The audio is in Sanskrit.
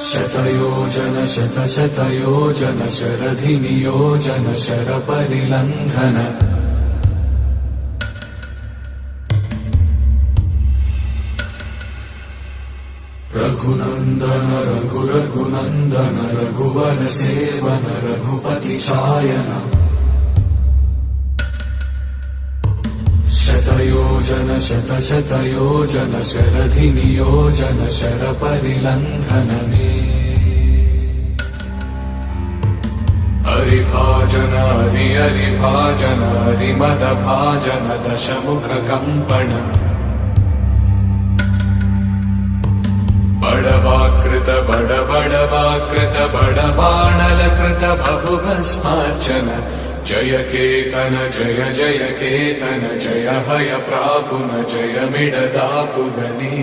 शतयोजन शतशतयोजन शरधिनियोजन शरपरिलङ्घन रघुनन्दन रघुरघुनन्दन रघुवर सेवन रघुपति चायन शतयोजन शतशतयोजन शरधिनियोजन शरपरिलङ्घन हरिभाजन हरिभाजन हरिमदभाजन दशमुखकम्पण बड़वाकृत बड़वाकृत बड़बाणलकृत बहुभस्मार्चन जय केतन जय केतन जय हय प्रापुन जय मिडदापुगनी।